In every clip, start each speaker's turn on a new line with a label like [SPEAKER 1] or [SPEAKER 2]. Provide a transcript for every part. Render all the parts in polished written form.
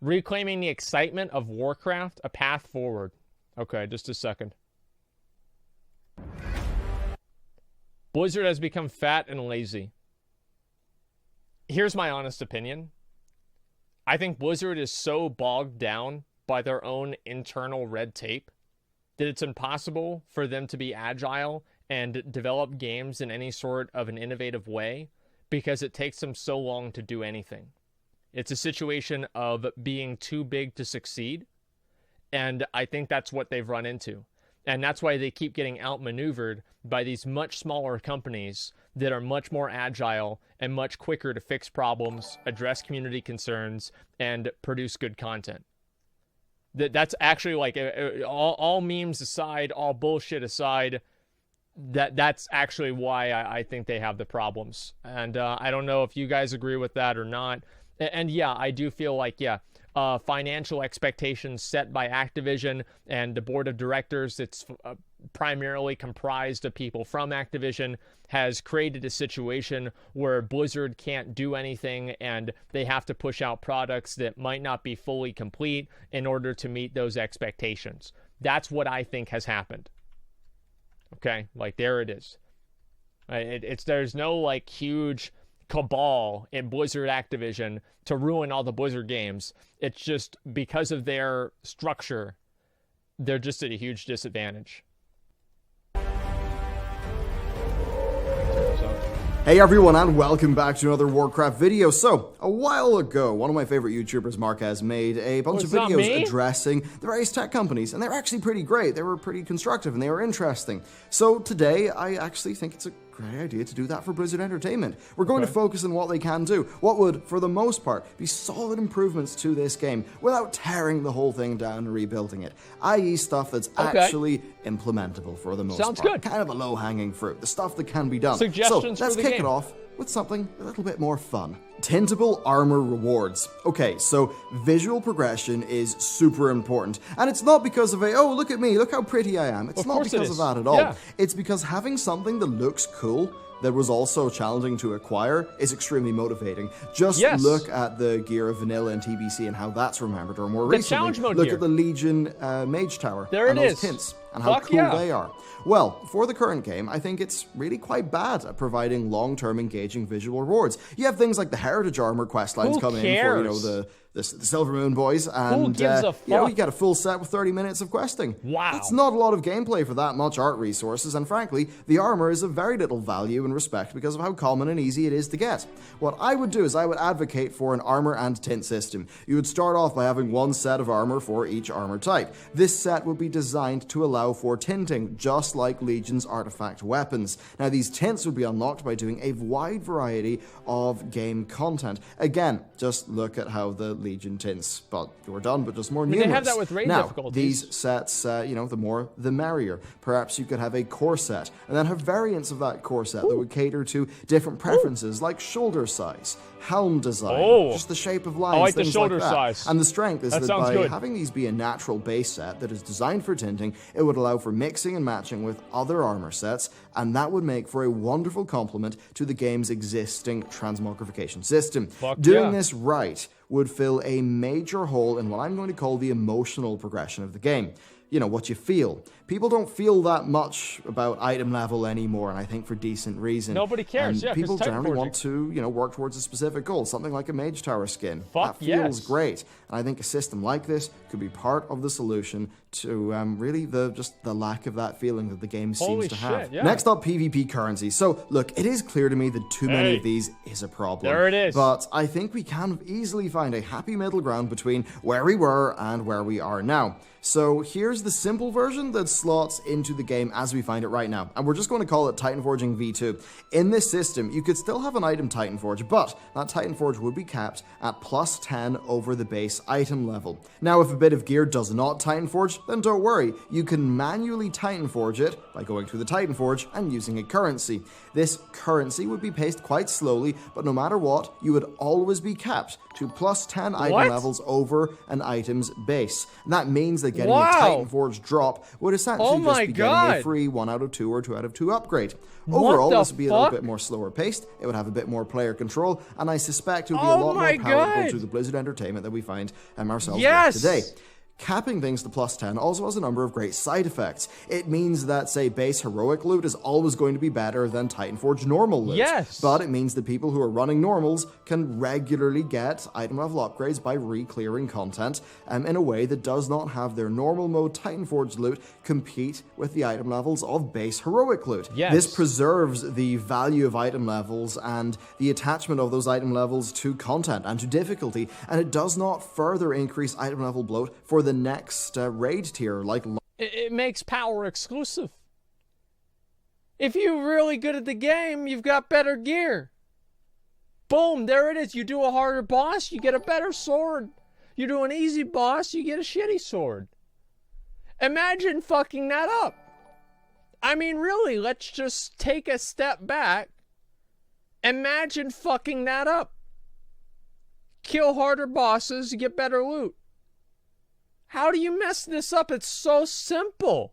[SPEAKER 1] Reclaiming the excitement of Warcraft, a path forward. Okay, just a second. Blizzard has become fat and lazy. Here's my honest opinion. I think Blizzard is so bogged down by their own internal red tape that it's impossible for them to be agile and develop games in any sort of an innovative way because it takes them so long to do anything. It's a situation of being too big to succeed, and I think that's what they've run into. And that's why they keep getting outmaneuvered by these much smaller companies that are much more agile and much quicker to fix problems, address community concerns, and produce good content. That's actually like, all memes aside, all bullshit aside, that's actually why I think they have the problems. And I don't know if you guys agree with that or not. And yeah, I do feel like, financial expectations set by Activision and the board of directors that's primarily comprised of people from Activision has created a situation where Blizzard can't do anything and they have to push out products that might not be fully complete in order to meet those expectations. That's what I think has happened. Okay, like there it is. There's no like huge cabal in Blizzard Activision to ruin all the Blizzard games. It's just because of their structure, they're just at a huge disadvantage.
[SPEAKER 2] Hey everyone, and welcome back to another Warcraft video. So, a while ago, one of my favorite YouTubers, Marquez, made a bunch of videos addressing the various tech companies, and they were actually pretty great. They were pretty constructive, and they were interesting. So today, I actually think it's a great idea to do that for Blizzard Entertainment. We're going to focus on what they can do, what would, for the most part, be solid improvements to this game without tearing the whole thing down and rebuilding it, i.e. stuff that's actually implementable for the most part.
[SPEAKER 1] Sounds good.
[SPEAKER 2] Kind of a low-hanging fruit, the stuff that can be done.
[SPEAKER 1] Suggestions
[SPEAKER 2] so, let's
[SPEAKER 1] for the
[SPEAKER 2] kick
[SPEAKER 1] game.
[SPEAKER 2] it off with something a little bit more fun. Tintable armor rewards. Okay, so visual progression is super important. And it's not because of oh, look at me, look how pretty I am. It's not because of that at all.
[SPEAKER 1] Yeah.
[SPEAKER 2] It's because having something that looks cool that was also challenging to acquire is extremely motivating. Just look at the gear of Vanilla and TBC and how that's remembered, or more recently, look at the Legion Mage Tower and those tints and how cool they are. Well, for the current game, I think it's really quite bad at providing long-term engaging visual rewards. You have things like the Heritage Armor questlines come in for, the Silver Moon boys, and you get a full set with 30 minutes of questing.
[SPEAKER 1] Wow.
[SPEAKER 2] It's not a lot of gameplay for that much art resources, and frankly, the armor is of very little value and respect because of how common and easy it is to get. What I would do is I would advocate for an armor and tint system. You would start off by having one set of armor for each armor type. This set would be designed to allow for tinting, just like Legion's artifact weapons. Now, these tints would be unlocked by doing a wide variety of game content. Again, just look at how the Legion tints, but we're done, but just more numerous.
[SPEAKER 1] They have that with raid difficulties.
[SPEAKER 2] These sets, the more the merrier. Perhaps you could have a core set, and then have variants of that core set that would cater to different preferences, like shoulder size, helm design, just the shape of lines,
[SPEAKER 1] I like
[SPEAKER 2] things
[SPEAKER 1] the shoulder
[SPEAKER 2] like that.
[SPEAKER 1] size.
[SPEAKER 2] And the strength is that by having these be a natural base set that is designed for tinting, it would allow for mixing and matching with other armor sets, and that would make for a wonderful complement to the game's existing transmogrification system. Doing this right would fill a major hole in what I'm going to call the emotional progression of the game. You know, what you feel. People don't feel that much about item level anymore, and I think for decent reason.
[SPEAKER 1] Nobody cares,
[SPEAKER 2] and people generally want to, work towards a specific goal, something like a Mage Tower skin. That feels great, and I think a system like this could be part of the solution to really the lack of that feeling that the game seems to have. Next up, PvP currency. So, look, it is clear to me that too many of these is a problem.
[SPEAKER 1] There it is.
[SPEAKER 2] But I think we can easily find a happy middle ground between where we were and where we are now. So here's the simple version that slots into the game as we find it right now. And we're just going to call it Titan Forging V2. In this system, you could still have an item Titan Forge, but that Titan Forge would be capped at plus 10 over the base item level. Now, if a bit of gear does not Titan Forge, then don't worry. You can manually Titan Forge it by going through the Titan Forge and using a currency. This currency would be paced quite slowly, but no matter what, you would always be capped to plus 10 item levels over an item's base. And that means that getting a Titan Forge drop would essentially essentially just be getting a free 1 out of 2 or 2 out of 2 upgrade. Overall, this would be a little bit more slower paced, it would have a bit more player control, and I suspect it would be a lot more palatable to the Blizzard entertainment that we find ourselves with today. Capping things to plus 10 also has a number of great side effects. It means that, say, base heroic loot is always going to be better than Titanforge normal loot. But it means that people who are running normals can regularly get item level upgrades by re-clearing content in a way that does not have their normal mode Titanforge loot compete with the item levels of base heroic loot. This preserves the value of item levels and the attachment of those item levels to content and to difficulty, and it does not further increase item level bloat for the next raid tier.
[SPEAKER 1] It makes power exclusive. If you're really good at the game, you've got better gear. Boom, there it is. You do a harder boss, you get a better sword. You do an easy boss, you get a shitty sword. Imagine fucking that up. I mean, really, let's just take a step back. Imagine fucking that up. Kill harder bosses, you get better loot. How do you mess this up? It's so simple.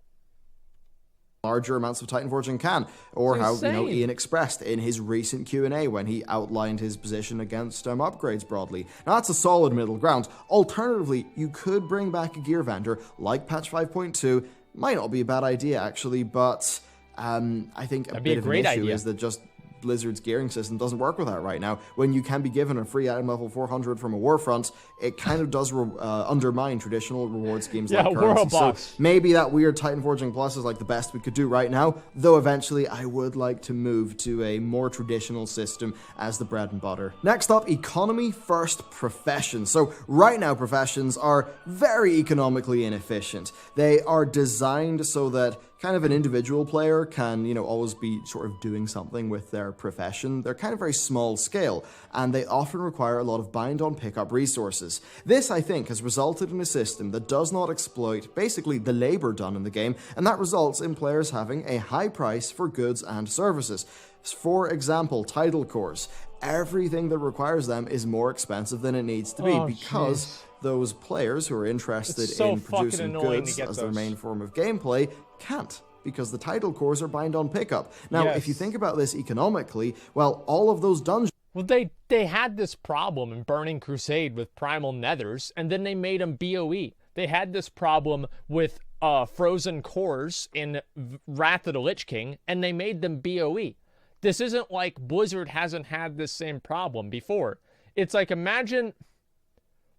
[SPEAKER 2] Larger amounts of Titanforging can, or how Ian expressed in his recent Q&A when he outlined his position against upgrades broadly. Now that's a solid middle ground. Alternatively, you could bring back a gear vendor like patch 5.2. Might not be a bad idea actually, but I think a bit of an issue is that just Blizzard's gearing system doesn't work with that right now. When you can be given a free item level 400 from a Warfront, it kind of does undermine traditional reward schemes like currency. So maybe that weird Titanforging Plus is like the best we could do right now, though eventually I would like to move to a more traditional system as the bread and butter. Next up, economy first professions. So right now professions are very economically inefficient. They are designed so that kind of an individual player can, always be sort of doing something with their profession. They're kind of very small scale, and they often require a lot of bind-on pickup resources. This, I think, has resulted in a system that does not exploit basically the labor done in the game, and that results in players having a high price for goods and services. For example, title cores. Everything that requires them is more expensive than it needs to be because those players who are interested in producing goods as their main form of gameplay can't, because the title cores are bind on pickup. Now, if you think about this economically, well, all of those dungeons...
[SPEAKER 1] Well, they had this problem in Burning Crusade with Primal Nethers, and then they made them BOE. They had this problem with Frozen Cores in Wrath of the Lich King, and they made them BOE. This isn't like Blizzard hasn't had this same problem before. It's like imagine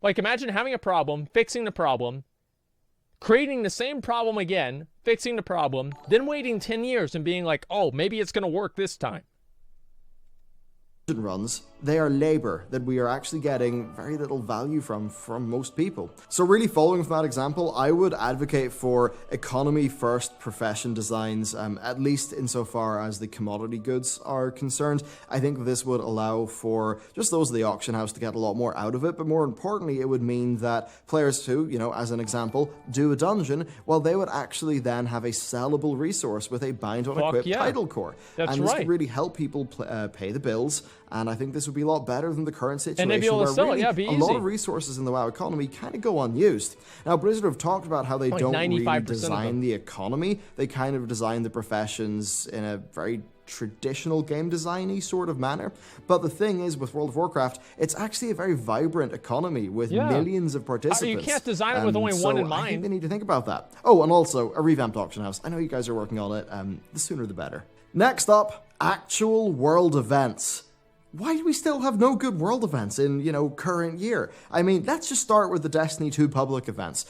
[SPEAKER 1] having a problem, fixing the problem, creating the same problem again, fixing the problem, then waiting 10 years and being like, oh, maybe it's going to work this time.
[SPEAKER 2] Runs, they are labor that we are actually getting very little value from most people. So really following from that example, I would advocate for economy first profession designs, at least insofar as the commodity goods are concerned. I think this would allow for just those of the auction house to get a lot more out of it, but more importantly, it would mean that players who, as an example, do a dungeon, well, they would actually then have a sellable resource with a bind on equipped title core. And this could really help people pay the bills. And I think this would be a lot better than the current situation where really a lot of resources in the WoW economy kind of go unused. Now, Blizzard have talked about how they don't really design the economy. They kind of design the professions in a very traditional game design-y sort of manner. But the thing is, with World of Warcraft, it's actually a very vibrant economy with millions of participants.
[SPEAKER 1] You can't design it with only one in mind.
[SPEAKER 2] I think they need to think about that. Oh, and also a revamped auction house. I know you guys are working on it. The sooner the better. Next up, actual world events. Why do we still have no good world events in, current year? I mean, let's just start with the Destiny 2 public events.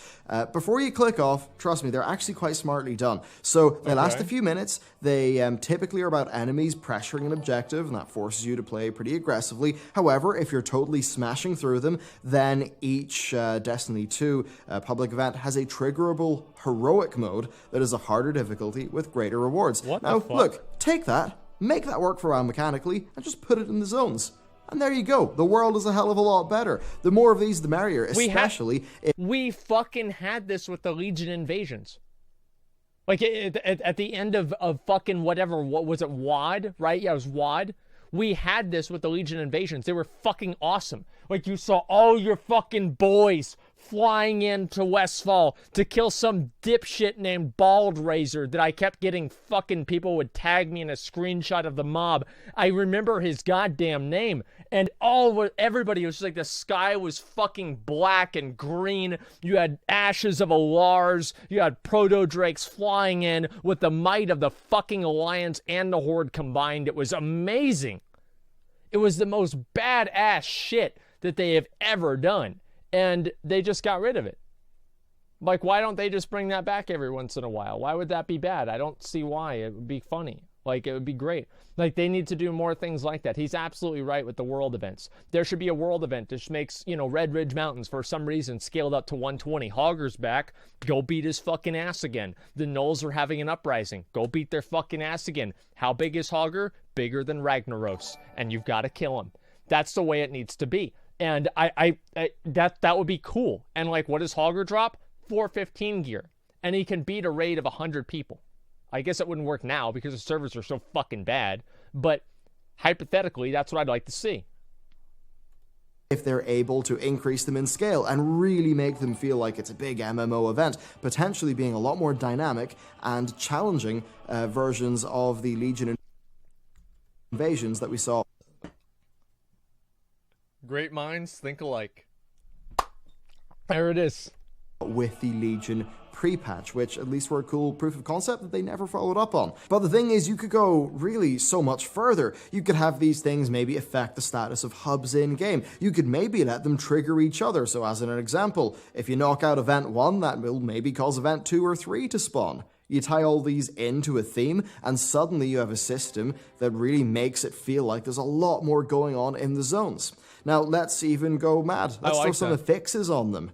[SPEAKER 2] Before you click off, trust me, they're actually quite smartly done. So they last a few minutes. They typically are about enemies pressuring an objective, and that forces you to play pretty aggressively. However, if you're totally smashing through them, then each Destiny 2 public event has a triggerable heroic mode that is a harder difficulty with greater rewards. Now, look, take that. Make that work for WoW mechanically, and just put it in the zones. And there you go. The world is a hell of a lot better. The more of these, the merrier, especially
[SPEAKER 1] we fucking had this with the Legion invasions. Like, at the end of fucking whatever, what was it, WoD, right? Yeah, it was WoD. We had this with the Legion invasions. They were fucking awesome. Like, you saw all your fucking boys flying into Westfall to kill some dipshit named Bald Razor that I kept getting fucking people would tag me in a screenshot of the mob. I remember his goddamn name. And everybody was just like, the sky was fucking black and green. You had ashes of a Lars. You had proto-drakes flying in with the might of the fucking Alliance and the Horde combined. It was amazing. It was the most badass shit that they have ever done. And they just got rid of it. Like, why don't they just bring that back every once in a while? Why would that be bad? I don't see why. It would be funny. Like, it would be great. Like, they need to do more things like that. He's absolutely right with the world events. There should be a world event that makes, Red Ridge Mountains, for some reason, scaled up to 120. Hogger's back. Go beat his fucking ass again. The Gnolls are having an uprising. Go beat their fucking ass again. How big is Hogger? Bigger than Ragnaros. And you've got to kill him. That's the way it needs to be. And that would be cool. And, like, what does Hogger drop? 415 gear. And he can beat a raid of 100 people. I guess it wouldn't work now because the servers are so fucking bad, but hypothetically, that's what I'd like to see.
[SPEAKER 2] If they're able to increase them in scale and really make them feel like it's a big MMO event, potentially being a lot more dynamic and challenging versions of the Legion invasions that we saw.
[SPEAKER 1] Great minds think alike. There it is.
[SPEAKER 2] With the Legion pre-patch, which at least were a cool proof of concept that they never followed up on. But the thing is, you could go really so much further. You could have these things maybe affect the status of hubs in-game. You could maybe let them trigger each other. So as an example, if you knock out Event 1, that will maybe cause Event 2 or 3 to spawn. You tie all these into a theme, and suddenly you have a system that really makes it feel like there's a lot more going on in the zones. Now, let's even go mad. Let's throw some affixes on them.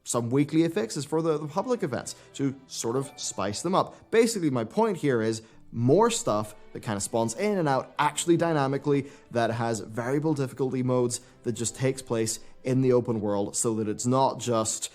[SPEAKER 2] Some weekly affixes for the public events to sort of spice them up. Basically, my point here is more stuff that kind of spawns in and out actually dynamically, that has variable difficulty modes, that just takes place in the open world, so that it's not just...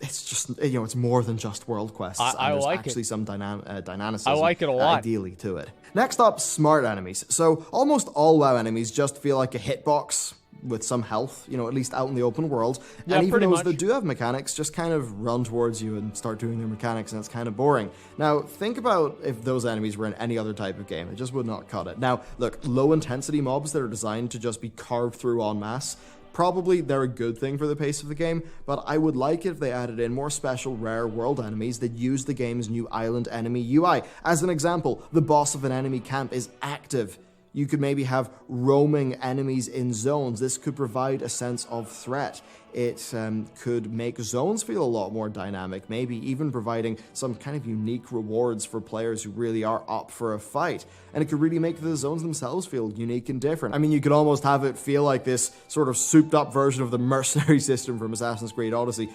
[SPEAKER 2] It's just, it's more than just world quests.
[SPEAKER 1] I
[SPEAKER 2] and there's
[SPEAKER 1] like
[SPEAKER 2] actually
[SPEAKER 1] it.
[SPEAKER 2] some dynamicism.
[SPEAKER 1] I like it a lot.
[SPEAKER 2] Ideally to it. Next up, smart enemies. So almost all WoW enemies just feel like a hitbox with some health, at least out in the open world.
[SPEAKER 1] Yeah,
[SPEAKER 2] and even those
[SPEAKER 1] much.
[SPEAKER 2] that do have mechanics just kind of run towards you and start doing their mechanics, and it's kind of boring. Now, think about if those enemies were in any other type of game. It just would not cut it. Now, look, low-intensity mobs that are designed to just be carved through en masse, probably they're a good thing for the pace of the game, but I would like it if they added in more special rare world enemies that use the game's new island enemy UI. As an example, the boss of an enemy camp is active. You could maybe have roaming enemies in zones. This could provide a sense of threat. It could make zones feel a lot more dynamic, maybe even providing some kind of unique rewards for players who really are up for a fight. And it could really make the zones themselves feel unique and different. I mean, you could almost have it feel like this sort of souped up version of the mercenary system from Assassin's Creed Odyssey.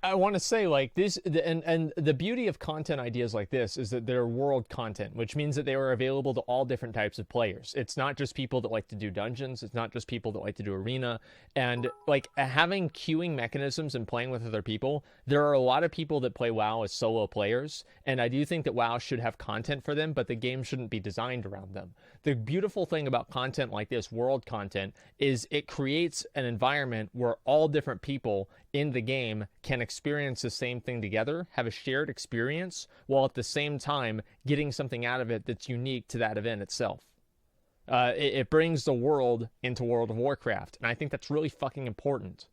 [SPEAKER 1] I want to say, like, this, and the beauty of content ideas like this is that they're world content, which means that they are available to all different types of players. It's not just people that like to do dungeons. It's not just people that like to do arena. And, like, having queuing mechanisms and playing with other people, there are a lot of people that play WoW as solo players, and I do think that WoW should have content for them, but the game shouldn't be designed around them. The beautiful thing about content like this, world content, is it creates an environment where all different people in the game can experience the same thing together, have a shared experience, while at the same time getting something out of it that's unique to that event itself. It brings the world into World of Warcraft, and I think that's really fucking important.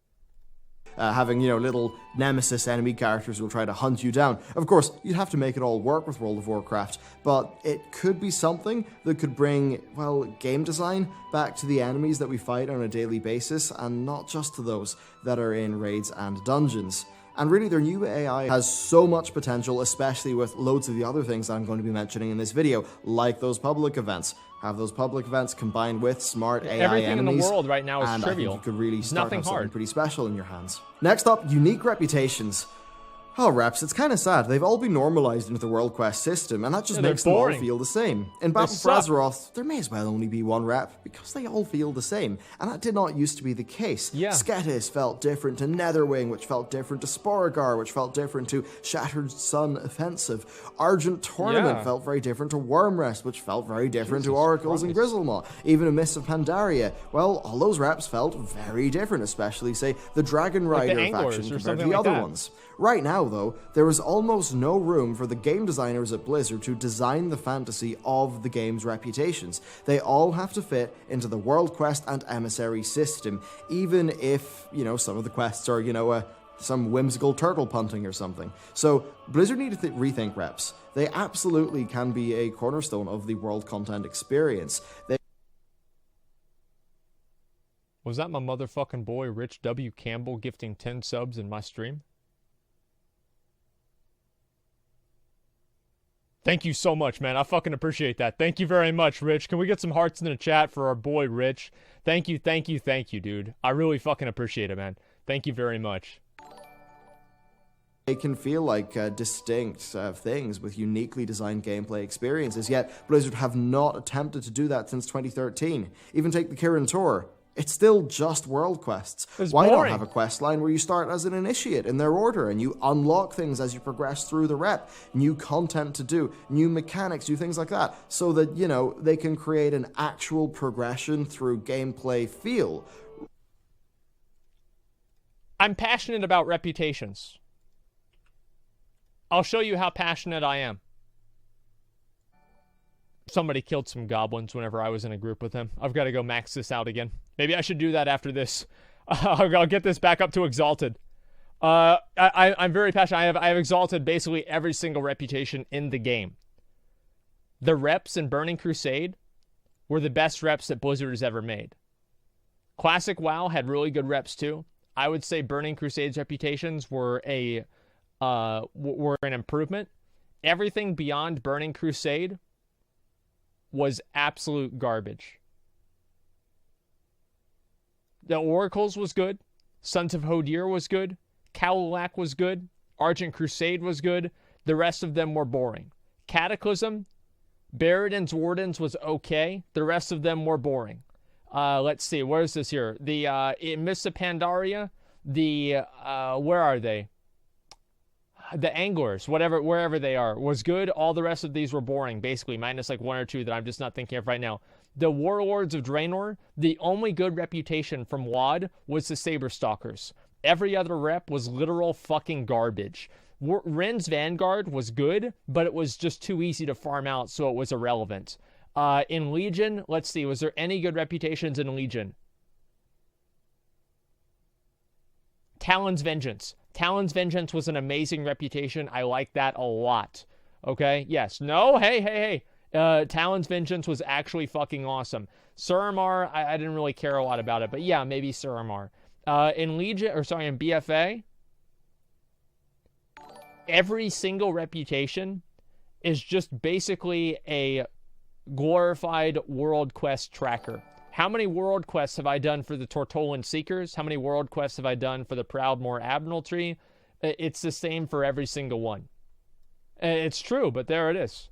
[SPEAKER 2] Having, little nemesis enemy characters who will try to hunt you down. Of course, you'd have to make it all work with World of Warcraft, but it could be something that could bring, well, game design back to the enemies that we fight on a daily basis, and not just to those that are in raids and dungeons. And really, their new AI has so much potential, especially with loads of the other things that I'm going to be mentioning in this video, like those public events. Have those public events combined with smart AI
[SPEAKER 1] Everything
[SPEAKER 2] enemies.
[SPEAKER 1] in the world right now is
[SPEAKER 2] and
[SPEAKER 1] trivial.
[SPEAKER 2] I think you could really start
[SPEAKER 1] Nothing
[SPEAKER 2] to have something
[SPEAKER 1] hard.
[SPEAKER 2] pretty special in your hands. Next up, unique reputations. Oh, reps, it's kind of sad. They've all been normalized into the World Quest system, and that just makes them all feel the same. In Battle for Azeroth, there may as well only be one rep, because they all feel the same, and that did not used to be the case.
[SPEAKER 1] Yeah.
[SPEAKER 2] Sketis felt different to Netherwing, which felt different to Sporagar, which felt different to Shattered Sun Offensive. Argent Tournament felt very different to Wormrest, which felt very different to Oracles and Grizzlemaw. Even a Mists of Pandaria, well, all those reps felt very different, especially, say, the Dragon Rider faction compared to the other ones. Right now, though, there is almost no room for the game designers at Blizzard to design the fantasy of the game's reputations. They all have to fit into the World Quest and Emissary system, even if, some of the quests are, some whimsical turtle punting or something. So, Blizzard need to rethink reps. They absolutely can be a cornerstone of the world content experience.
[SPEAKER 1] Was that my motherfucking boy Rich W. Campbell gifting 10 subs in my stream? Thank you so much, man. I fucking appreciate that. Thank you very much, Rich. Can we get some hearts in the chat for our boy, Rich? Thank you, dude. I really fucking appreciate it, man. Thank you very much.
[SPEAKER 2] They can feel like distinct things with uniquely designed gameplay experiences, yet Blizzard have not attempted to do that since 2013. Even take the Kirin Tor. It's still just world quests. Why not have a quest line where you start as an initiate in their order and you unlock things as you progress through the rep, new content to do, new mechanics, do things like that, so that, they can create an actual progression through gameplay feel.
[SPEAKER 1] I'm passionate about reputations. I'll show you how passionate I am. Somebody killed some goblins whenever I was in a group with him. I've got to go max this out again. Maybe I should do that after this. I'll get this back up to Exalted. I'm very passionate. I have Exalted basically every single reputation in the game. The reps in Burning Crusade were the best reps that Blizzard has ever made. Classic WoW had really good reps too. I would say Burning Crusade's reputations were an improvement. Everything beyond Burning Crusade was absolute garbage. The Oracles was good. Sons of Hodir was good. Cowlak was good. Argent Crusade was good. The rest of them were boring. Cataclysm, Baradin's Wardens was okay. The rest of them were boring. Let's see, where is this here? In Mists of Pandaria, where are they? The Anglers, wherever they are, was good. All the rest of these were boring, basically, minus like one or two that I'm just not thinking of right now. The Warlords of Draenor, the only good reputation from WoD was the Saberstalkers. Every other rep was literal fucking garbage. Ren's Vanguard was good, but it was just too easy to farm out, so it was irrelevant. In Legion, let's see, was there any good reputations in Legion? Talon's Vengeance. Talon's Vengeance was an amazing reputation. I like that a lot. Okay? Yes. No? Hey. Talon's Vengeance was actually fucking awesome. Suramar, I didn't really care a lot about it, but yeah, maybe Suramar. In BFA, every single reputation is just basically a glorified world quest tracker. How many world quests have I done for the Tortolan Seekers? How many world quests have I done for the Proudmoore Admiralty? It's the same for every single one. It's true, but there it is.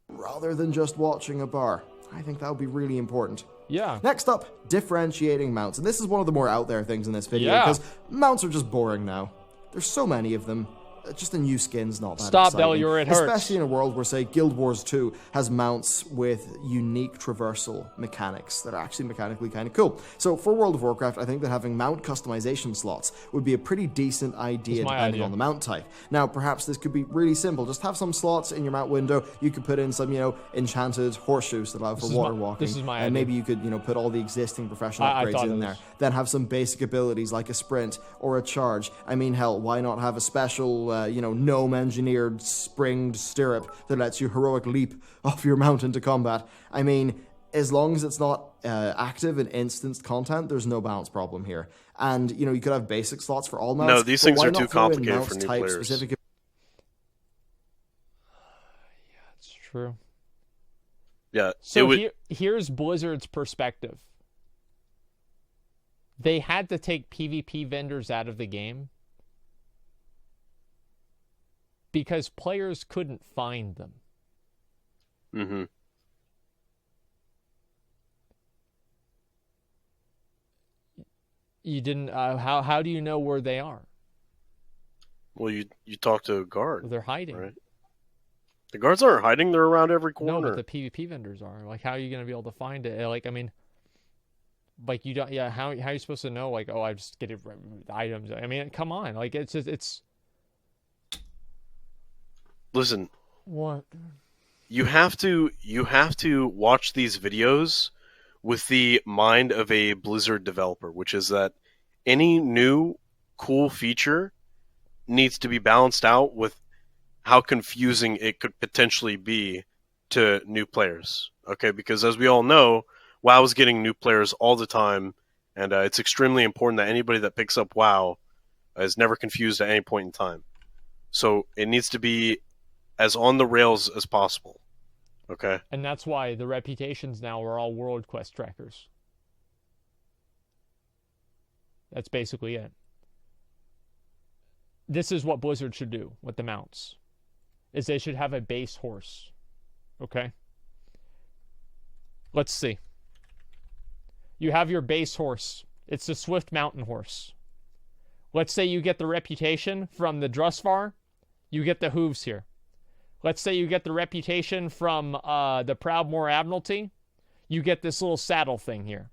[SPEAKER 2] Rather than just watching a bar. I think that would be really important.
[SPEAKER 1] Yeah.
[SPEAKER 2] Next up, differentiating mounts. And this is one of the more out there things in this video, because mounts are just boring now. There's so many of them. Just the new skin's not that
[SPEAKER 1] Stop,
[SPEAKER 2] exciting.
[SPEAKER 1] Bellular, it hurts.
[SPEAKER 2] Especially in a world where, say, Guild Wars 2 has mounts with unique traversal mechanics that are actually mechanically kind of cool. So for World of Warcraft, I think that having mount customization slots would be a pretty decent idea depending on the mount type. Now, perhaps this could be really simple. Just have some slots in your mount window. You could put in some, enchanted horseshoes that allow for water walking.
[SPEAKER 1] This is my idea.
[SPEAKER 2] And maybe you could, put all the existing professional upgrades in there. Then have some basic abilities like a sprint or a charge. I mean, hell, why not have a special, gnome engineered springed stirrup that lets you heroic leap off your mount into combat? I mean, as long as it's not active and instanced content, there's no balance problem here. And, you could have basic slots for all mounts.
[SPEAKER 3] No, these things are too complicated for new players.
[SPEAKER 2] Specific...
[SPEAKER 1] Yeah, it's true.
[SPEAKER 3] Yeah.
[SPEAKER 1] So here's Blizzard's perspective. They had to take PvP vendors out of the game because players couldn't find them.
[SPEAKER 3] Mm-hmm.
[SPEAKER 1] You didn't. How do you know where they are?
[SPEAKER 3] Well, you talk to a guard.
[SPEAKER 1] They're hiding.
[SPEAKER 3] Right? The guards aren't hiding; they're around every corner.
[SPEAKER 1] No, but the PvP vendors are. Like, how are you going to be able to find it? Like, I mean, like you don't. Yeah, how are you supposed to know? Like, oh, I just get items. I mean, come on. Like, it's.
[SPEAKER 3] Listen.
[SPEAKER 1] What?
[SPEAKER 3] You have to watch these videos with the mind of a Blizzard developer, which is that any new cool feature needs to be balanced out with how confusing it could potentially be to new players. Okay, because as we all know, WoW is getting new players all the time, and it's extremely important that anybody that picks up WoW is never confused at any point in time. So it needs to be as on the rails as possible. Okay.
[SPEAKER 1] And that's why the reputations now are all world quest trackers. That's basically it. This is what Blizzard should do with the mounts. Is they should have a base horse. Okay? Let's see. You have your base horse. It's the Swift Mountain Horse. Let's say you get the reputation from the Drusvar. You get the hooves here. Let's say you get the reputation from the Proudmoore Admiralty. You get this little saddle thing here.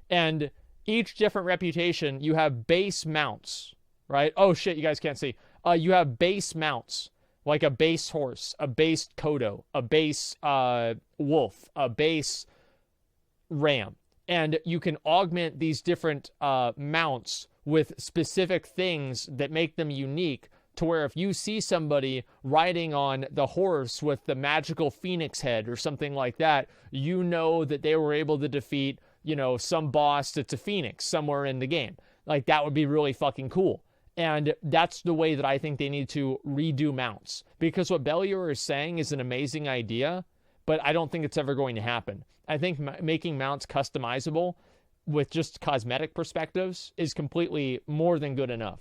[SPEAKER 1] And each different reputation, you have base mounts, right? Oh, shit, you guys can't see. You have base mounts, like a base horse, a base Kodo, a base wolf, a base ram. And you can augment these different mounts with specific things that make them unique, to where if you see somebody riding on the horse with the magical phoenix head or something like that, you know that they were able to defeat, some boss that's a phoenix somewhere in the game. Like, that would be really fucking cool. And that's the way that I think they need to redo mounts. Because what Bellular is saying is an amazing idea, but I don't think it's ever going to happen. I think making mounts customizable with just cosmetic perspectives is completely more than good enough.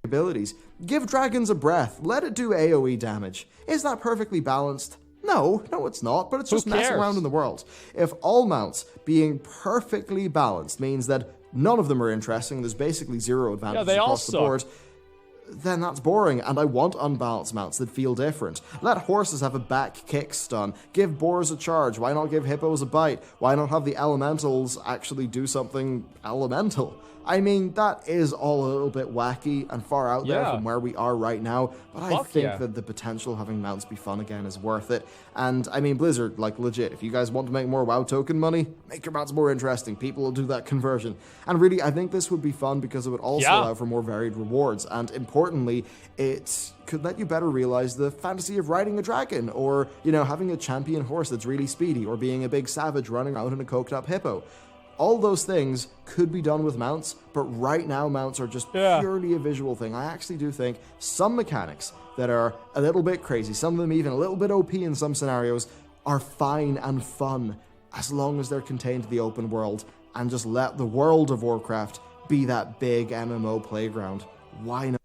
[SPEAKER 2] Abilities. Give dragons a breath. Let it do AoE damage. Is that perfectly balanced? No, it's not, but it's just messing around in the world. If all mounts being perfectly balanced means that none of them are interesting, there's basically zero advantages across the board, then that's boring, and I want unbalanced mounts that feel different. Let horses have a back kick stun. Give boars a charge. Why not give hippos a bite? Why not have the elementals actually do something elemental? I mean, that is all a little bit wacky and far out there from where we are right now, but I think that the potential of having mounts be fun again is worth it. And, I mean, Blizzard, like, legit, if you guys want to make more WoW token money, make your mounts more interesting. People will do that conversion. And really, I think this would be fun because it would also allow for more varied rewards. And importantly, it could let you better realize the fantasy of riding a dragon, or, having a champion horse that's really speedy, or being a big savage running out in a coked up hippo. All those things could be done with mounts, but right now mounts are just purely a visual thing. I actually do think some mechanics that are a little bit crazy, some of them even a little bit OP in some scenarios, are fine and fun as long as they're contained to the open world, and just let the world of Warcraft be that big MMO playground. Why not?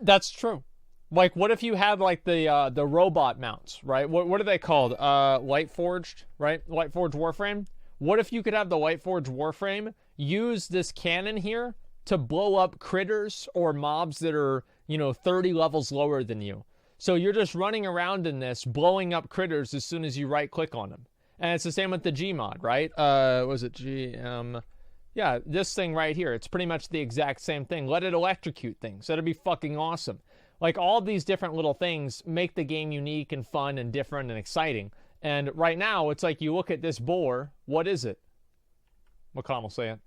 [SPEAKER 1] That's true. Like, what if you had, like, the robot mounts, right? What are they called? Lightforged, right? Lightforged Warframe? What if you could have the Lightforged Warframe use this cannon here to blow up critters or mobs that are, 30 levels lower than you? So you're just running around in this, blowing up critters as soon as you right-click on them. And it's the same with the Gmod, right? Was it GM? Yeah, this thing right here. It's pretty much the exact same thing. Let it electrocute things. That'd be fucking awesome. Like, all these different little things make the game unique and fun and different and exciting. And right now, it's like you look at this boar. What is it? McConnell, say it.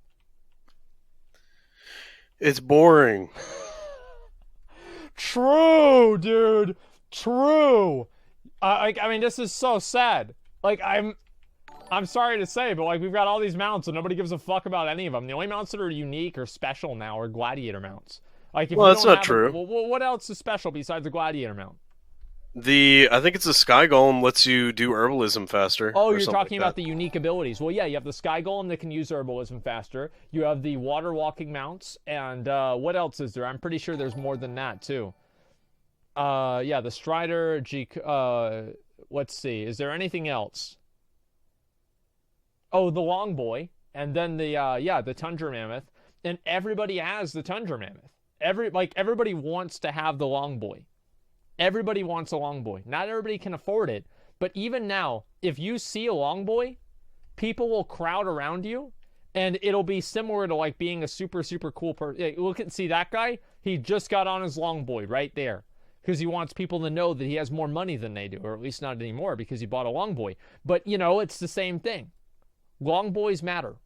[SPEAKER 3] It's boring.
[SPEAKER 1] True, dude. True. I mean, this is so sad. Like, I'm sorry to say, but like, we've got all these mounts and nobody gives a fuck about any of them. The only mounts that are unique or special now are gladiator mounts. Like, if
[SPEAKER 3] that's not true.
[SPEAKER 1] Well, what else is special besides the gladiator mount?
[SPEAKER 3] I think it's the Sky Golem lets you do herbalism faster.
[SPEAKER 1] Oh, you're talking about the unique abilities. Well, yeah, you have the Sky Golem that can use herbalism faster. You have the water walking mounts, and what else is there? I'm pretty sure there's more than that too. Yeah, the Strider, let's see. Is there anything else? Oh, the Longboy, and then the Tundra Mammoth, and everybody has the Tundra Mammoth. Everybody wants to have the Longboy. Everybody wants a Longboy. Not everybody can afford it, but even now, if you see a Longboy, people will crowd around you, and it'll be similar to like being a super, super cool person. Look at, see that guy? He just got on his Longboy right there because he wants people to know that he has more money than they do, or at least not anymore because he bought a Longboy. But, you know, it's the same thing. Longboys matter.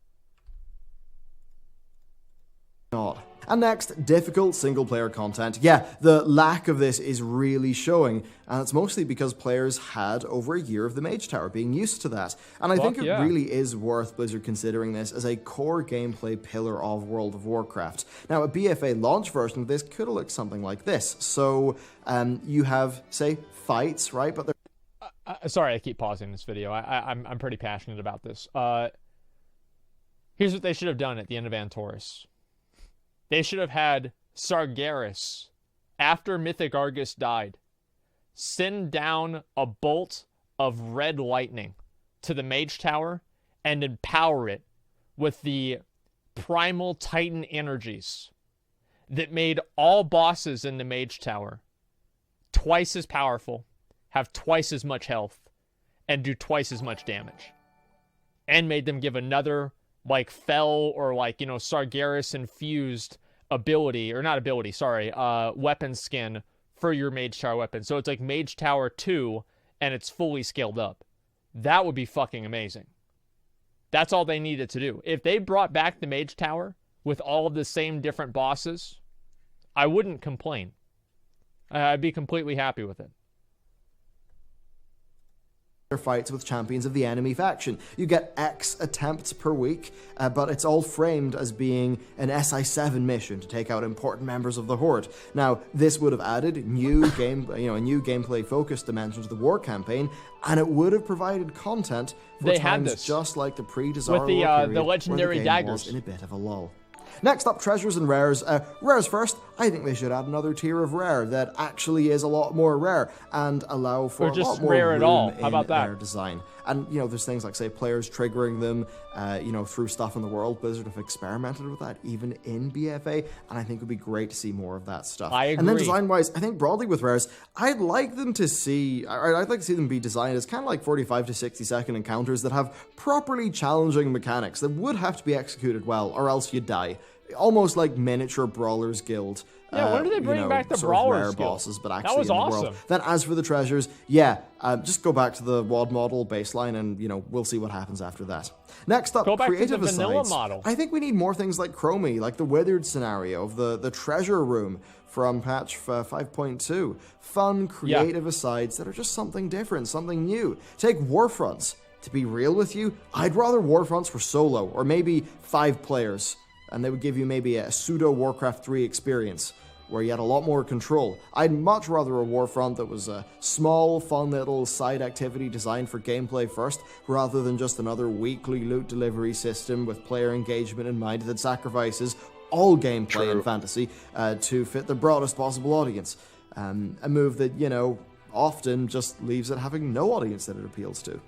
[SPEAKER 2] Not. And next, difficult single-player content. Yeah, the lack of this is really showing, and it's mostly because players had over a year of the Mage Tower, being used to that. And I think it really is worth Blizzard considering this as a core gameplay pillar of World of Warcraft. Now, a BFA launch version of this could look something like this. So, you have, say, fights, right? But
[SPEAKER 1] sorry, I keep pausing this video. I'm pretty passionate about this. Here's what they should have done at the end of Antorus. They should have had Sargeras, after Mythic Argus died, send down a bolt of red lightning to the Mage Tower and empower it with the primal Titan energies that made all bosses in the Mage Tower twice as powerful, have twice as much health, and do twice as much damage. And made them give another, like, Fel or, like, you know, Sargeras infused ability, or not ability, sorry, weapon skin for your Mage Tower weapon. So it's like Mage Tower 2, and it's fully scaled up. That would be fucking amazing. That's all they needed to do. If they brought back the Mage Tower with all of the same different bosses, I wouldn't complain. I'd be completely happy with it.
[SPEAKER 2] Fights with champions of the enemy faction. You get X attempts per week, but it's all framed as being an SI7 mission to take out important members of the Horde. Now, this would have added new a new gameplay-focused dimension to the war campaign, and it would have provided content for times just like the pre-Desire
[SPEAKER 1] with the legendary daggers
[SPEAKER 2] was in a bit of a lull. Next up, treasures and rares. Rares first. I think they should add another tier of rare that actually is a lot more rare and allow for a lot more
[SPEAKER 1] rare
[SPEAKER 2] room
[SPEAKER 1] at all.
[SPEAKER 2] in
[SPEAKER 1] How about that?
[SPEAKER 2] their design. And, you know, there's things like, say, players triggering them, through stuff in the world. Blizzard have experimented with that, even in BFA, and I think it would be great to see more of that stuff.
[SPEAKER 1] I agree.
[SPEAKER 2] And then design-wise, I think broadly with rares, I'd like to see them be designed as kind of like 45 to 60-second encounters that have properly challenging mechanics that would have to be executed well, or else you die. Almost like miniature Brawlers Guild.
[SPEAKER 1] Yeah, when did they bring back the Brawlers
[SPEAKER 2] rare
[SPEAKER 1] Guild?
[SPEAKER 2] bosses, but actually
[SPEAKER 1] That was
[SPEAKER 2] in the
[SPEAKER 1] awesome.
[SPEAKER 2] world. Then as for the treasures, just go back to the WoD model baseline and, we'll see what happens after that. Next up,
[SPEAKER 1] go back
[SPEAKER 2] creative
[SPEAKER 1] to the vanilla
[SPEAKER 2] asides.
[SPEAKER 1] model.
[SPEAKER 2] I think we need more things like Chromie, like the Withered scenario of the treasure room from patch 5.2. Fun, creative asides that are just something different, something new. Take Warfronts. To be real with you, I'd rather Warfronts were solo, or maybe 5 players. And they would give you maybe a pseudo Warcraft 3 experience, where you had a lot more control. I'd much rather a Warfront that was a small, fun little side activity designed for gameplay first, rather than just another weekly loot delivery system with player engagement in mind that sacrifices all gameplay in fantasy to fit the broadest possible audience. A move that, often just leaves it having no audience that it appeals to.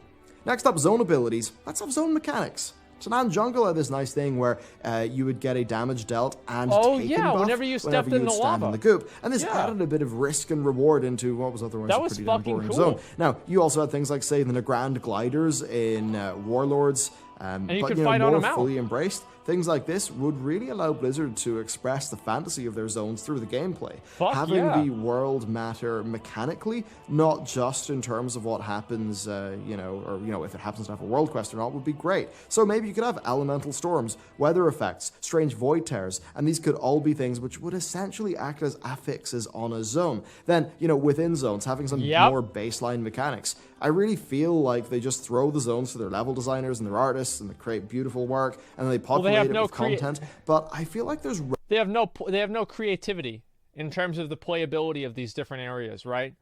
[SPEAKER 2] Next up, zone abilities. Let's have zone mechanics. Sanan Jungle had this nice thing where you would get a damage dealt and taken buff
[SPEAKER 1] whenever you stepped in the lava.
[SPEAKER 2] In the goop. And this added a bit of risk and reward into what was otherwise a pretty damn boring zone. Now, you also had things like, say, the Nagrand gliders in Warlords,
[SPEAKER 1] and you could fight on them out.
[SPEAKER 2] Fully embraced. Things like this would really allow Blizzard to express the fantasy of their zones through the gameplay. Having the world matter mechanically, not just in terms of what happens, if it happens to have a world quest or not, would be great. So maybe you could have elemental storms, weather effects, strange void tears, and these could all be things which would essentially act as affixes on a zone. Then, within zones, having some more baseline mechanics. I really feel like they just throw the zones to their level designers and their artists, and they create beautiful work, and they populate it with content. But I feel like
[SPEAKER 1] they have no creativity in terms of the playability of these different areas, right?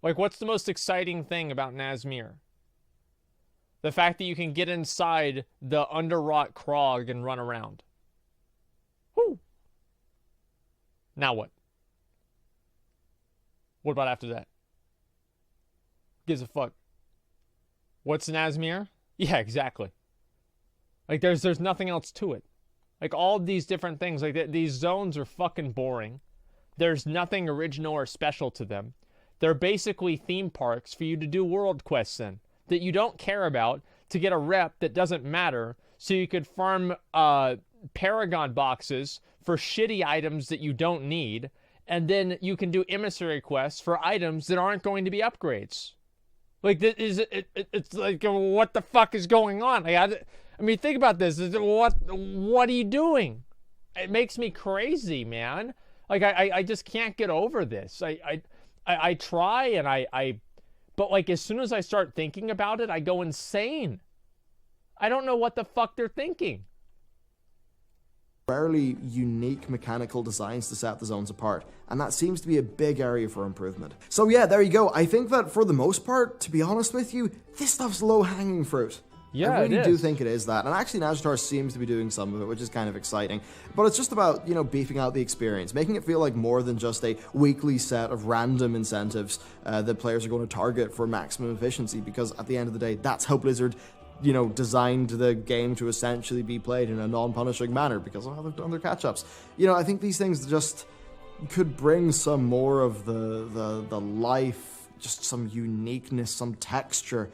[SPEAKER 1] Like, what's the most exciting thing about Nazmir? The fact that you can get inside the underwrought Krog and run around. Whoo! Now what? What about after that? Gives a fuck. What's an Asmir? Yeah, exactly. Like, there's nothing else to it. Like, all of these different things, like, these zones are fucking boring. There's nothing original or special to them. They're basically theme parks for you to do world quests in that you don't care about to get a rep that doesn't matter, so you could farm Paragon boxes for shitty items that you don't need, and then you can do emissary quests for items that aren't going to be upgrades. Like, it's like, what the fuck is going on? Like, I mean, think about this. What are you doing? It makes me crazy, man. Like, I just can't get over this. I try, and but, like, as soon as I start thinking about it, I go insane. I don't know what the fuck they're thinking.
[SPEAKER 2] Rarely unique mechanical designs to set the zones apart, and that seems to be a big area for improvement. So yeah, there you go. I think that for the most part, to be honest with you, this stuff's low-hanging fruit.
[SPEAKER 1] Yeah,
[SPEAKER 2] I really
[SPEAKER 1] it
[SPEAKER 2] do
[SPEAKER 1] is.
[SPEAKER 2] think it is that. And actually, Najatar seems to be doing some of it, which is kind of exciting. But it's just about, beefing out the experience, making it feel like more than just a weekly set of random incentives that players are going to target for maximum efficiency, because at the end of the day, that's how Blizzard designed the game to essentially be played in a non-punishing manner, because of how they've done their catch-ups. I think these things just could bring some more of the life, just some uniqueness, some texture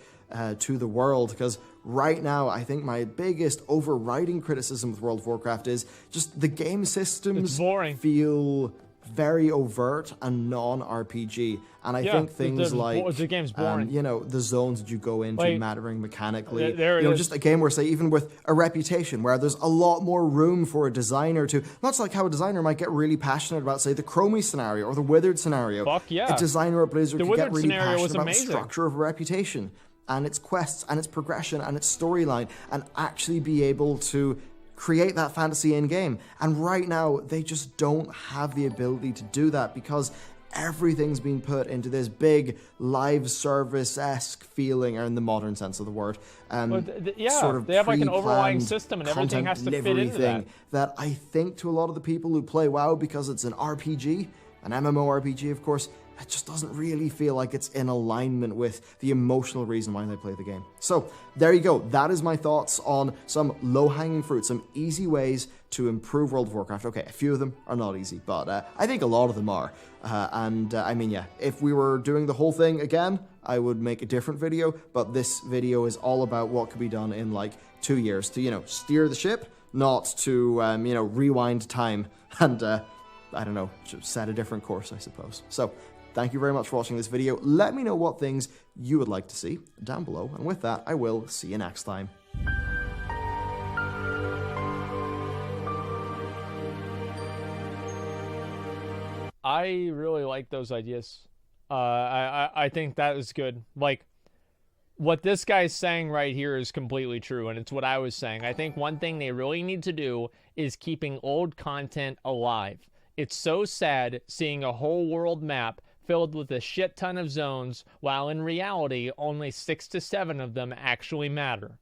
[SPEAKER 2] to the world, because right now, I think my biggest overriding criticism with World of Warcraft is just the game systems feel very overt and non-RPG. And I think things like,
[SPEAKER 1] the game's boring.
[SPEAKER 2] The zones that you go into,
[SPEAKER 1] like,
[SPEAKER 2] mattering mechanically.
[SPEAKER 1] There it is.
[SPEAKER 2] Just a game where, say, even with a reputation, where there's a lot more room for a designer to, much like how a designer might get really passionate about, say, the Chromie scenario or the Withered scenario.
[SPEAKER 1] Fuck yeah.
[SPEAKER 2] A designer at Blizzard could get really passionate about the
[SPEAKER 1] amazing.
[SPEAKER 2] structure of a reputation and its quests and its progression and its storyline, and actually be able to create that fantasy in-game. And right now, they just don't have the ability to do that, because everything's being put into this big live service-esque feeling, or in the modern sense of the word. Sort of
[SPEAKER 1] they have like an
[SPEAKER 2] pre-planned
[SPEAKER 1] overlying system, and everything has to fit into
[SPEAKER 2] thing that I think to a lot of the people who play WoW, because it's an RPG, an MMORPG, of course, it just doesn't really feel like it's in alignment with the emotional reason why they play the game. So, there you go. That is my thoughts on some low-hanging fruit, some easy ways to improve World of Warcraft. Okay, a few of them are not easy, but I think a lot of them are. I mean, yeah, if we were doing the whole thing again, I would make a different video, but this video is all about what could be done in, like, 2 years to, steer the ship, not to, rewind time and, I don't know, set a different course, I suppose. So, thank you very much for watching this video. Let me know what things you would like to see down below. And with that, I will see you next time.
[SPEAKER 1] I really like those ideas. I think that is good. Like, what this guy's saying right here is completely true, and it's what I was saying. I think one thing they really need to do is keeping old content alive. It's so sad seeing a whole world map filled with a shit ton of zones, while in reality, only 6 to 7 of them actually matter.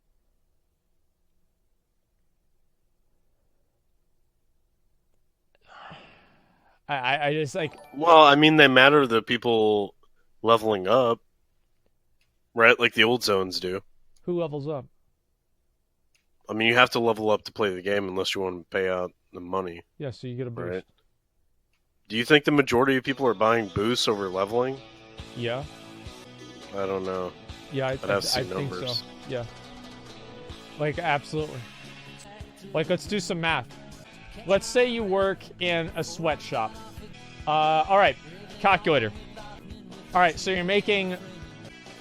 [SPEAKER 1] I just, like...
[SPEAKER 3] Well, I mean, they matter to people leveling up, right? Like the old zones do.
[SPEAKER 1] Who levels up?
[SPEAKER 3] I mean, you have to level up to play the game unless you want to pay out the money.
[SPEAKER 1] Yeah, so you get a boost.
[SPEAKER 3] Right? Do you think the majority of people are buying boosts over leveling?
[SPEAKER 1] Yeah.
[SPEAKER 3] I don't know.
[SPEAKER 1] Yeah, I think so. Yeah. Like, absolutely. Like, let's do some math. Let's say you work in a sweatshop. Alright, calculator. Alright, so you're making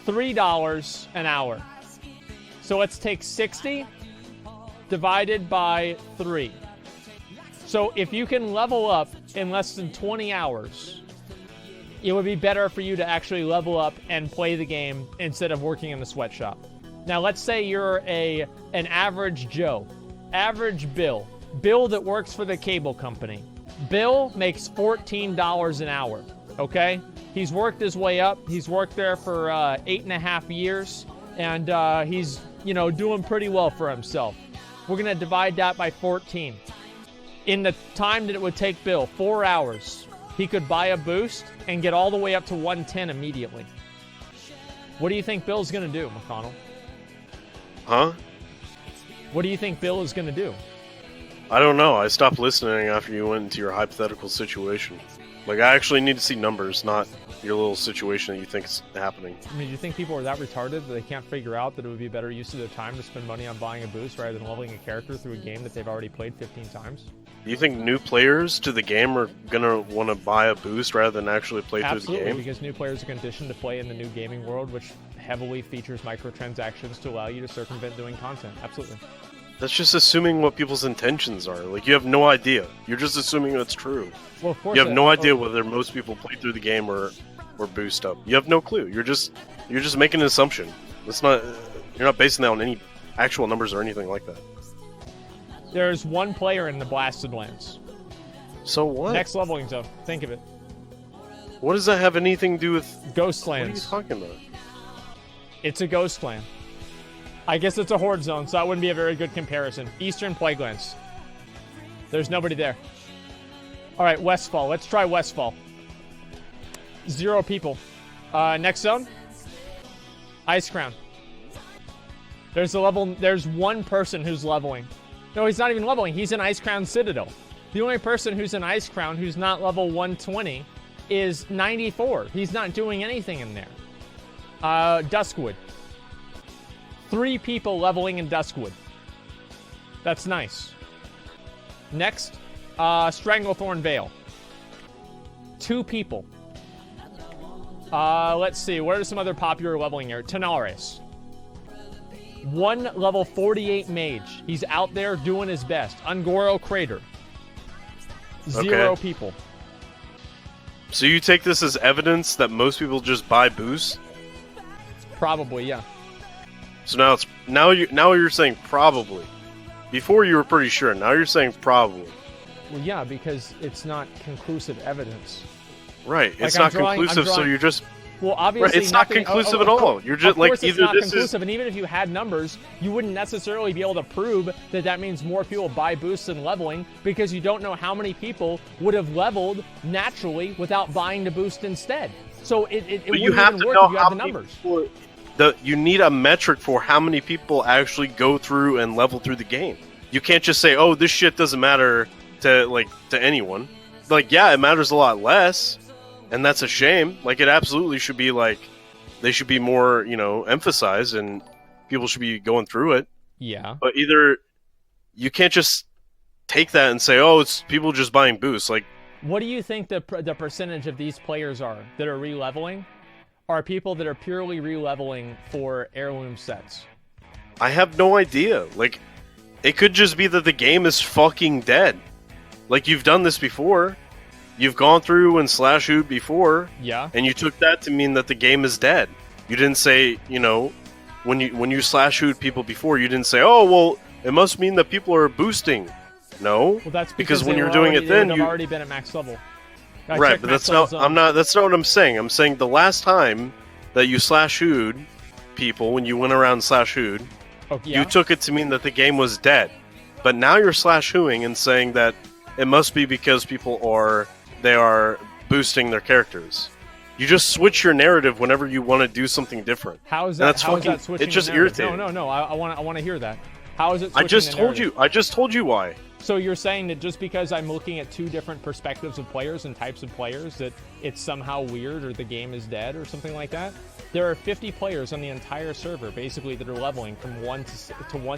[SPEAKER 1] $3 an hour. So let's take 60 divided by 3. So if you can level up in less than 20 hours, it would be better for you to actually level up and play the game instead of working in the sweatshop. Now, let's say you're an average Joe, average Bill that works for the cable company. Bill makes $14 an hour, okay? He's worked his way up. He's worked there for 8.5 years, and he's, doing pretty well for himself. We're going to divide that by 14. In the time that it would take Bill, 4 hours, he could buy a boost and get all the way up to 110 immediately. What do you think Bill's going to do, McConnell?
[SPEAKER 3] Huh?
[SPEAKER 1] What do you think Bill is going to do?
[SPEAKER 3] I don't know. I stopped listening after you went into your hypothetical situation. Like, I actually need to see numbers, not your little situation that you think is happening.
[SPEAKER 1] I mean, do you think people are that retarded that they can't figure out that it would be a better use of their time to spend money on buying a boost rather than leveling a character through a game that they've already played 15 times?
[SPEAKER 3] Do you think new players to the game are gonna want to buy a boost rather than actually play through the
[SPEAKER 1] Absolutely,
[SPEAKER 3] game?
[SPEAKER 1] because new players are conditioned to play in the new gaming world, which heavily features microtransactions to allow you to circumvent doing content. Absolutely.
[SPEAKER 3] That's just assuming what people's intentions are. Like, you have no idea. You're just assuming it's true.
[SPEAKER 1] Well, of course.
[SPEAKER 3] You have no idea whether most people play through the game or boost up. You have no clue. You're just making an assumption. It's not. You're not basing that on any actual numbers or anything like that.
[SPEAKER 1] There's one player in the Blasted Lands.
[SPEAKER 3] So what?
[SPEAKER 1] Next leveling zone. Think of it.
[SPEAKER 3] What does that have anything to do with
[SPEAKER 1] Ghost
[SPEAKER 3] What are you
[SPEAKER 1] Lands.
[SPEAKER 3] talking about?
[SPEAKER 1] It's a ghost land. I guess it's a horde zone, so that wouldn't be a very good comparison. Eastern Plaguelands. There's nobody there. Alright, Westfall. Let's try Westfall. 0 people. Next zone. Ice Crown. There's one person who's leveling. No, he's not even leveling. He's in Ice Crown Citadel. The only person who's in Ice Crown who's not level 120 is 94. He's not doing anything in there. Duskwood. 3 people leveling in Duskwood. That's nice. Next, Stranglethorn Vale. 2 people. Let's see. What are some other popular leveling areas? Tanares. 1 level 48 mage. He's out there doing his best. Ungoro Crater. 0
[SPEAKER 3] Okay.
[SPEAKER 1] people.
[SPEAKER 3] So you take this as evidence that most people just buy boosts?
[SPEAKER 1] Probably, yeah.
[SPEAKER 3] So now you're saying probably. Before you were pretty sure. Now you're saying probably.
[SPEAKER 1] Well, yeah, because it's not conclusive evidence.
[SPEAKER 3] Right. It's
[SPEAKER 1] I'm
[SPEAKER 3] not
[SPEAKER 1] drawing-
[SPEAKER 3] conclusive, so you're just
[SPEAKER 1] Well, obviously,
[SPEAKER 3] right. It's not
[SPEAKER 1] nothing,
[SPEAKER 3] conclusive at all. You're just
[SPEAKER 1] of
[SPEAKER 3] like
[SPEAKER 1] course it's
[SPEAKER 3] either
[SPEAKER 1] not
[SPEAKER 3] this
[SPEAKER 1] conclusive,
[SPEAKER 3] is
[SPEAKER 1] and even if you had numbers, you wouldn't necessarily be able to prove that that means more people buy boosts than leveling, because you don't know how many people would have leveled naturally without buying the boost instead. So it
[SPEAKER 3] But
[SPEAKER 1] wouldn't
[SPEAKER 3] you have
[SPEAKER 1] even
[SPEAKER 3] to
[SPEAKER 1] work
[SPEAKER 3] know
[SPEAKER 1] if you
[SPEAKER 3] how
[SPEAKER 1] had the
[SPEAKER 3] many
[SPEAKER 1] numbers.
[SPEAKER 3] people. You need a metric for how many people actually go through and level through the game. You can't just say, "Oh, this shit doesn't matter to anyone." Like, yeah, it matters a lot less, and that's a shame. Like, it absolutely should be like they should be more, emphasized, and people should be going through it.
[SPEAKER 1] Yeah.
[SPEAKER 3] But either you can't just take that and say, "Oh, it's people just buying boosts." Like,
[SPEAKER 1] What do you think the percentage of these players are that are re-leveling? Are people that are purely re-leveling for heirloom sets?
[SPEAKER 3] I have no idea. Like, it could just be that the game is fucking dead. Like, you've done this before. You've gone through and slash hoot before,
[SPEAKER 1] Yeah.
[SPEAKER 3] and you took that to mean that the game is dead. You didn't say, when you slash hoot people before, you didn't say, "Oh, well, it must mean that people are boosting." No,
[SPEAKER 1] Well, that's
[SPEAKER 3] because when
[SPEAKER 1] they
[SPEAKER 3] you're
[SPEAKER 1] were
[SPEAKER 3] doing
[SPEAKER 1] already,
[SPEAKER 3] it, then
[SPEAKER 1] they would
[SPEAKER 3] you
[SPEAKER 1] have already been at max level. I
[SPEAKER 3] right.
[SPEAKER 1] checked
[SPEAKER 3] But
[SPEAKER 1] max
[SPEAKER 3] that's
[SPEAKER 1] level
[SPEAKER 3] not.
[SPEAKER 1] zone.
[SPEAKER 3] I'm not. That's not what I'm saying. I'm saying the last time that you slash hoot people, when you went around slash hoot,
[SPEAKER 1] Oh, yeah.
[SPEAKER 3] you took it to mean that the game was dead. But now you're slash hooing and saying that it must be because people are boosting their characters. You just switch your narrative whenever you want to do something different.
[SPEAKER 1] How is
[SPEAKER 3] And
[SPEAKER 1] that?
[SPEAKER 3] that's
[SPEAKER 1] How is
[SPEAKER 3] fucking-
[SPEAKER 1] that switching?
[SPEAKER 3] it's just
[SPEAKER 1] the narrative?
[SPEAKER 3] irritating.
[SPEAKER 1] No. I want to hear that. How is it?
[SPEAKER 3] I
[SPEAKER 1] Switching
[SPEAKER 3] just
[SPEAKER 1] the
[SPEAKER 3] told
[SPEAKER 1] narrative?
[SPEAKER 3] you. I just told you why.
[SPEAKER 1] So you're saying that just because I'm looking at 2 different perspectives of players and types of players, that it's somehow weird or the game is dead or something like that? There are 50 players on the entire server, basically, that are leveling from 1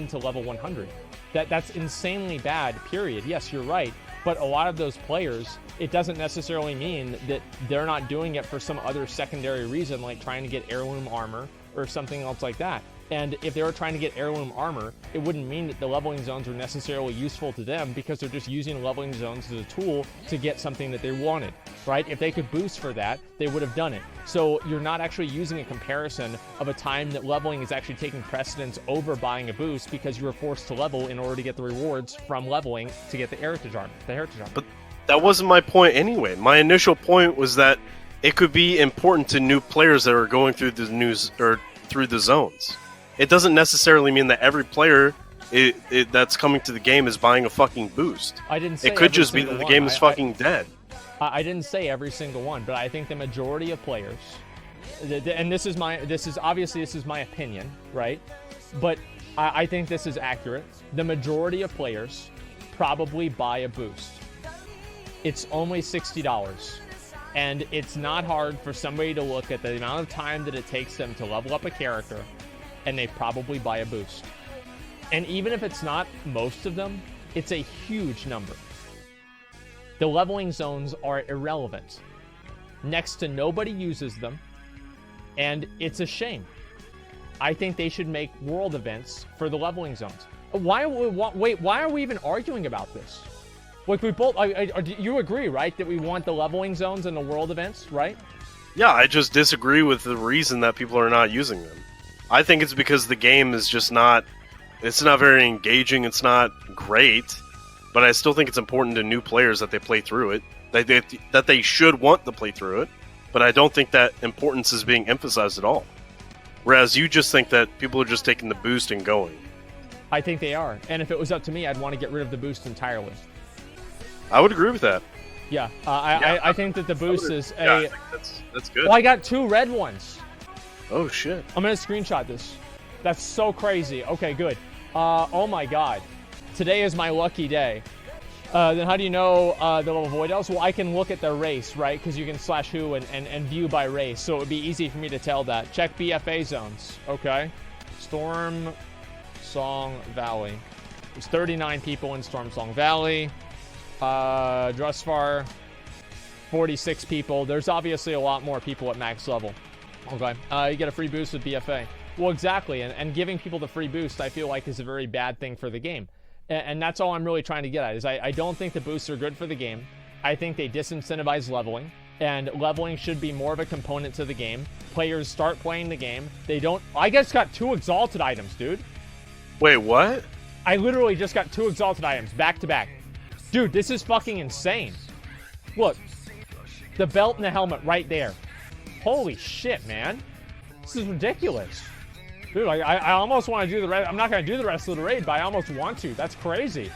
[SPEAKER 1] to level 100. That's insanely bad. Period. Yes, you're right. But a lot of those players, it doesn't necessarily mean that they're not doing it for some other secondary reason, like trying to get heirloom armor or something else like that. And if they were trying to get heirloom armor, it wouldn't mean that the leveling zones are necessarily useful to them, because they're just using leveling zones as a tool to get something that they wanted, right? If they could boost for that, they would have done it. So you're not actually using a comparison of a time that leveling is actually taking precedence over buying a boost, because you were forced to level in order to get the rewards from leveling to get the heritage armor.
[SPEAKER 3] But that wasn't my point anyway. My initial point was that it could be important to new players that are going through the news or through the zones. It doesn't necessarily mean that every player that's coming to the game is buying a fucking boost.
[SPEAKER 1] I didn't say
[SPEAKER 3] It could
[SPEAKER 1] every
[SPEAKER 3] just be that
[SPEAKER 1] single
[SPEAKER 3] the
[SPEAKER 1] one.
[SPEAKER 3] game is fucking dead.
[SPEAKER 1] I didn't say every single one, but I think the majority of players, and this is my opinion, right? But I think this is accurate. The majority of players probably buy a boost. It's only $60, and it's not hard for somebody to look at the amount of time that it takes them to level up a character, and they probably buy a boost. And even if it's not most of them, it's a huge number. The leveling zones are irrelevant. Next to nobody uses them, and it's a shame. I think they should make world events for the leveling zones. Why are we even arguing about this? Like, we both, you agree, right, that we want the leveling zones and the world events, right?
[SPEAKER 3] Yeah, I just disagree with the reason that people are not using them. I think it's because the game is just not, it's not very engaging, it's not great. But I still think it's important to new players that they play through it, that they should want to play through it. But I don't think that importance is being emphasized at all. Whereas you just think that people are just taking the boost and going.
[SPEAKER 1] I think they are. And if it was up to me, I'd want to get rid of the boost entirely.
[SPEAKER 3] I would agree with that.
[SPEAKER 1] Yeah, I think that the boost is
[SPEAKER 3] I think that's good.
[SPEAKER 1] Oh, I got 2 red ones.
[SPEAKER 3] Oh, shit.
[SPEAKER 1] I'm going to screenshot this. That's so crazy. Okay, good. Oh my god. Today is my lucky day. Then how do you know the level void elves? Well, I can look at their race, right? Because you can /who and view by race, so it would be easy for me to tell that. Check BFA zones. Okay. Storm Song Valley. There's 39 people in Storm Song Valley. Drusvar, 46 people. There's obviously a lot more people at max level. Okay. You get a free boost with BFA. Well, exactly. And giving people the free boost, I feel like, is a very bad thing for the game. And that's all I'm really trying to get at, is I don't think the boosts are good for the game. I think they disincentivize leveling, and leveling should be more of a component to the game. Players start playing the game. They don't... I just got 2 exalted items, dude.
[SPEAKER 3] Wait, what?
[SPEAKER 1] I literally just got 2 exalted items back to back. Dude, this is fucking insane. Look. The belt and the helmet right there. Holy shit, man. This is ridiculous. Dude, I almost want to do the rest. I'm not going to do the rest of the raid, but I almost want to. That's crazy.